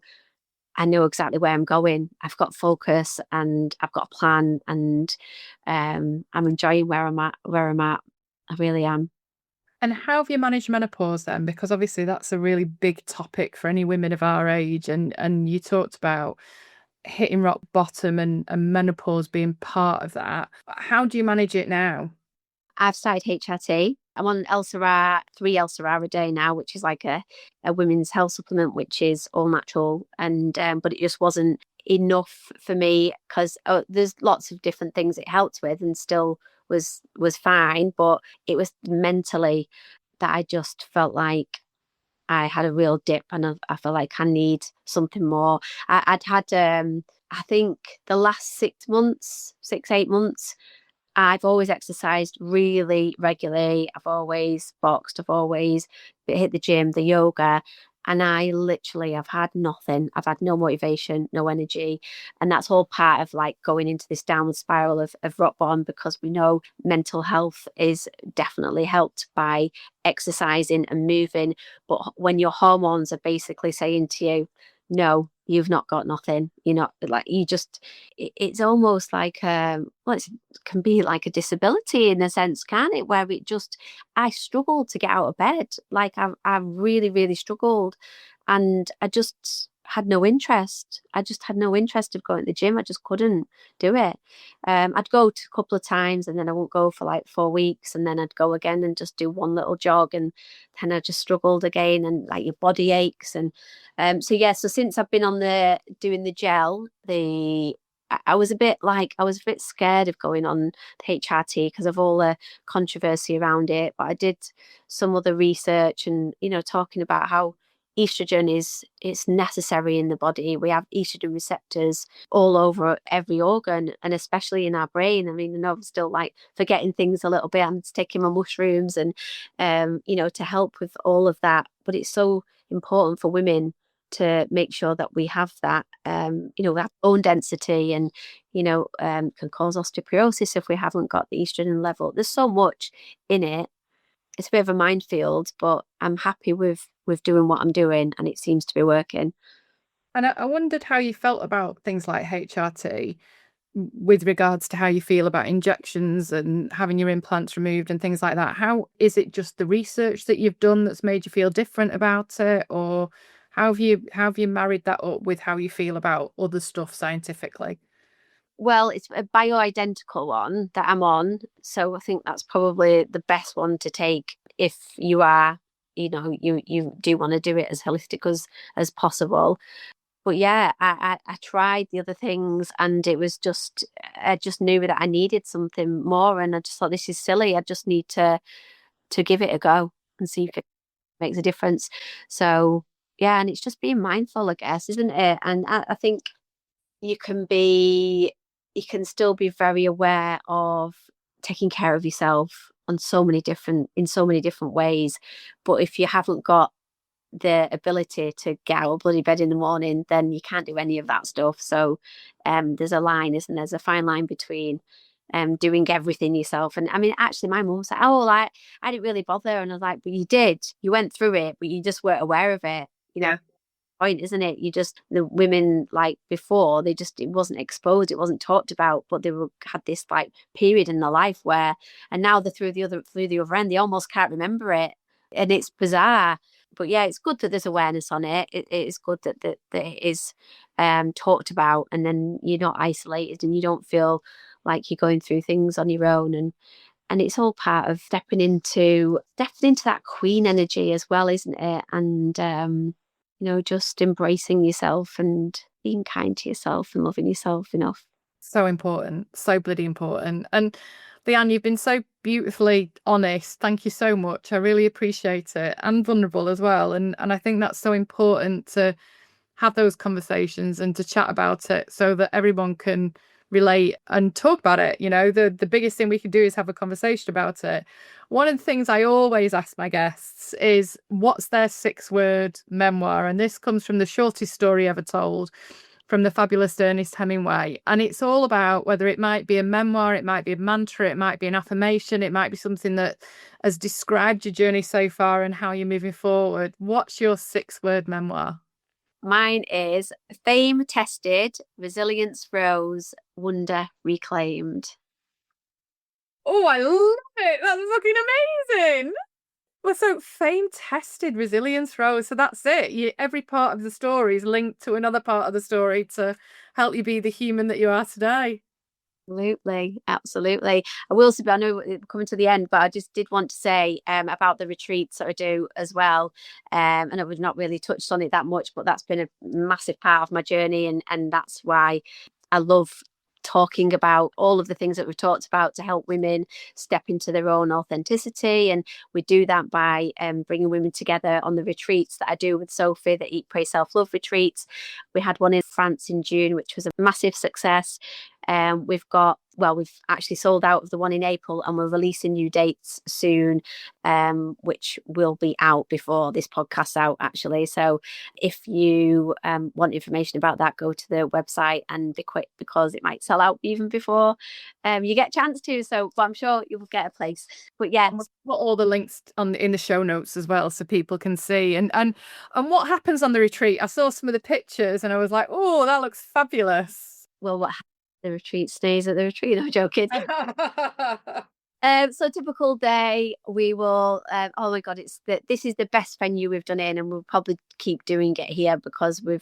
I know exactly where I'm going. I've got focus and I've got a plan, and I'm enjoying where I'm at. I really am. And how have you managed menopause then? Because obviously that's a really big topic for any women of our age. And you talked about hitting rock bottom and menopause being part of that. How do you manage it now? I've started HRT. I'm on Elsera, 3 Elsera a day now, which is like a women's health supplement, which is all natural. And but it just wasn't enough for me, because there's lots of different things it helped with, and still was fine. But it was mentally that I just felt like I had a real dip, and I feel like I need something more. I'd had I think the last 6 months, 8 months, I've always exercised really regularly. I've always boxed. I've always hit the gym, the yoga. And I literally have had nothing. I've had no motivation, no energy. And that's all part of like going into this downward spiral of rock bottom, because we know mental health is definitely helped by exercising and moving. But when your hormones are basically saying to you, no, you've not got nothing, you're not, like, you just, it's almost like well, it can be like a disability in a sense, can it, where it just, I struggled to get out of bed, like I really really struggled. And I just had no interest. I just had no interest of going to the gym. I just couldn't do it. I'd go to a couple of times, and then I won't go for like 4 weeks, and then I'd go again and just do one little jog, and then I just struggled again, and like your body aches. And so yeah, so since I've been on the doing the gel, I was a bit scared of going on the HRT because of all the controversy around it. But I did some other research, and talking about how estrogen is, it's necessary in the body. We have estrogen receptors all over every organ, and especially in our brain. I mean, I know I'm still like forgetting things a little bit. I'm taking my mushrooms and to help with all of that. But it's so important for women to make sure that we have that, we have bone density, and can cause osteoporosis if we haven't got the estrogen level. There's so much in it. It's a bit of a minefield, but I'm happy with doing what I'm doing, and it seems to be working. And I wondered how you felt about things like HRT with regards to how you feel about injections and having your implants removed and things like that. How is it, just the research that you've done that's made you feel different about it, or how have you married that up with how you feel about other stuff scientifically? Well, it's a bioidentical one that I'm on, so I think that's probably the best one to take if you are, you do want to do it as holistic as possible. But yeah, I tried the other things, and it was just, I just knew that I needed something more, and I just thought, this is silly. I just need to give it a go and see if it makes a difference. So yeah, and it's just being mindful, I guess, isn't it? And I think you can be. you can still be very aware of taking care of yourself on so many different ways. But if you haven't got the ability to get out of bloody bed in the morning, then you can't do any of that stuff. So there's a line, isn't there? There's a fine line between doing everything yourself. And I mean, actually, my mum said, "Oh, like I didn't really bother," and I was like, "But you did. You went through it, but you just weren't aware of it." You know, Yeah. point, isn't it? You just the women like before they just it wasn't exposed, it wasn't talked about, but they had this like period in their life where, and now they're through the other end, they almost can't remember it, and it's bizarre. But yeah, it's good that there's awareness on it. It is good that it is talked about, and then you're not isolated and you don't feel like you're going through things on your own, and it's all part of stepping into that queen energy as well, isn't it? And just embracing yourself and being kind to yourself and loving yourself enough. So important, so bloody important. And Leanne, you've been so beautifully honest. Thank you so much. I really appreciate it, and vulnerable as well. And I think that's so important to have those conversations and to chat about it so that everyone can relate and talk about it. The biggest thing we can do is have a conversation about it. One of the things I always ask my guests is what's their 6-word memoir? And this comes from the shortest story ever told from the fabulous Ernest Hemingway. And it's all about whether it might be a memoir, it might be a mantra, it might be an affirmation, it might be something that has described your journey so far and how you're moving forward. What's your 6-word memoir? Mine is fame tested, resilience rose, wonder reclaimed. Oh, I love it. That's fucking amazing. Well, so fame tested, resilience rose. So that's it. Every part of the story is linked to another part of the story to help you be the human that you are today. Absolutely, absolutely. I will say, I know we're coming to the end, but I just did want to say about the retreats that I do as well. And I've not really touched on it that much, but that's been a massive part of my journey, and that's why I love talking about all of the things that we've talked about to help women step into their own authenticity. And we do that by bringing women together on the retreats that I do with Sophie, the Eat, Pray, Self-Love retreats. We had one in France in June, which was a massive success. We've actually sold out of the one in April, and we're releasing new dates soon, which will be out before this podcast's out, actually. So if you want information about that, go to the website and be quick, because it might sell out even before you get a chance to. But I'm sure you'll get a place. But yeah. And we'll put all the links in the show notes as well so people can see. And what happens on the retreat? I saw some of the pictures and I was like, oh, that looks fabulous. Well, what happens at the retreat stays at the retreat. No, joking. So typical day, we will. Oh my god, this is the best venue we've done in, and we'll probably keep doing it here because we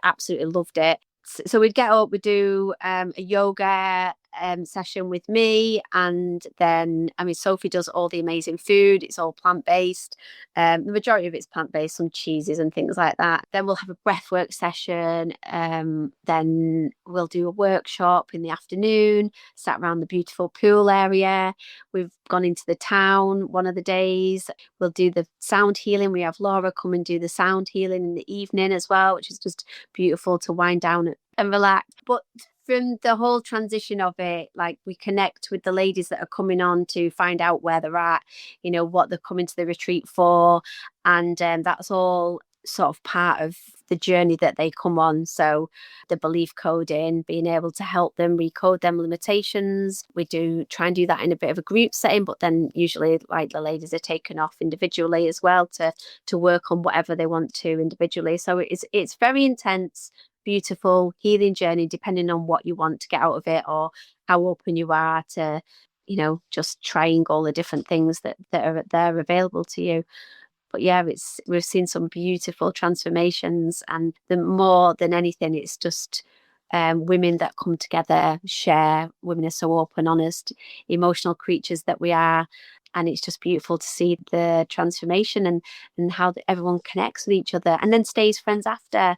absolutely loved it. So we'd get up, we'd do a yoga session with me, and then Sophie does all the amazing food. It's all plant-based. The majority of it's plant-based, some cheeses and things like that. Then we'll have a breathwork session. Then we'll do a workshop in the afternoon, sat around the beautiful pool area. We've gone into the town one of the days. We'll do the sound healing. We have Laura come and do the sound healing in the evening as well, which is just beautiful to wind down and relax. But from the whole transition of it, like, we connect with the ladies that are coming on to find out where they're at, what they're coming to the retreat for. And that's all sort of part of the journey that they come on. So the belief coding, being able to help them recode them limitations. We do try and do that in a bit of a group setting, but then usually like the ladies are taken off individually as well to work on whatever they want to individually. So it's very intense, beautiful healing journey, depending on what you want to get out of it or how open you are to just trying all the different things that are there available to you. But yeah, we've seen some beautiful transformations, and the more than anything, it's just women that come together, share. Women are so open, honest, emotional creatures that we are, and it's just beautiful to see the transformation and how everyone connects with each other and then stays friends after,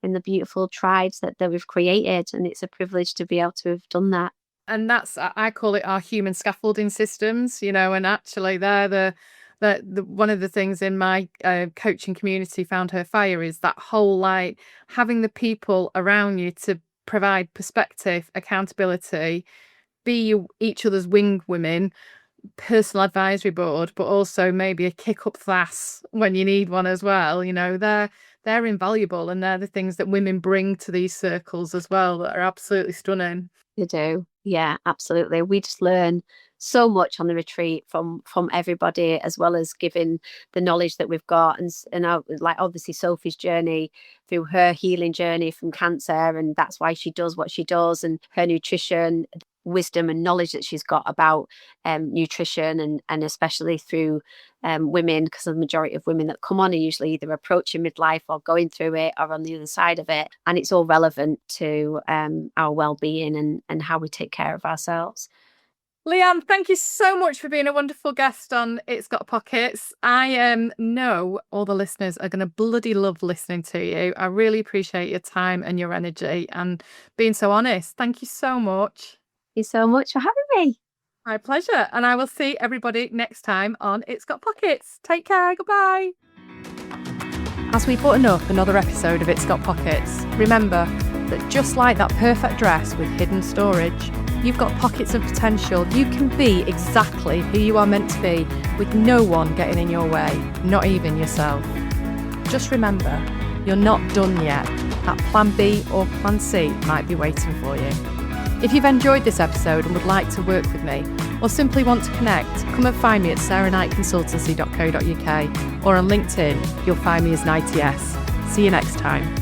in the beautiful tribes that we've created. And it's a privilege to be able to have done that. And I call it our human scaffolding systems, and actually they're the one of the things in my coaching community, Found Her Fire, is that whole like having the people around you to provide perspective, accountability, be each other's wing women, personal advisory board, but also maybe a kick up class when you need one as well. You know, they're invaluable, and they're the things that women bring to these circles as well that are absolutely stunning. They do. Yeah, absolutely. We just learn so much on the retreat from everybody, as well as giving the knowledge that we've got, and like obviously Sophie's journey through her healing journey from cancer, and that's why she does what she does, and her nutrition wisdom and knowledge that she's got about nutrition, and especially through women, because the majority of women that come on are usually either approaching midlife or going through it or on the other side of it, and it's all relevant to our well-being and how we take care of ourselves. Leanne, thank you so much for being a wonderful guest on It's Got Pockets. I know all the listeners are going to bloody love listening to you. I really appreciate your time and your energy and being so honest. Thank you so much. Thank you so much for having me. My pleasure. And I will see everybody next time on It's Got Pockets. Take care. Goodbye. As we button up another episode of It's Got Pockets, remember that just like that perfect dress with hidden storage, you've got pockets of potential. You can be exactly who you are meant to be with no one getting in your way, not even yourself. Just remember, you're not done yet. That plan B or plan C might be waiting for you. If you've enjoyed this episode and would like to work with me, or simply want to connect, come and find me at sarahknightconsultancy.co.uk, or on LinkedIn, you'll find me as Nighty S. See you next time.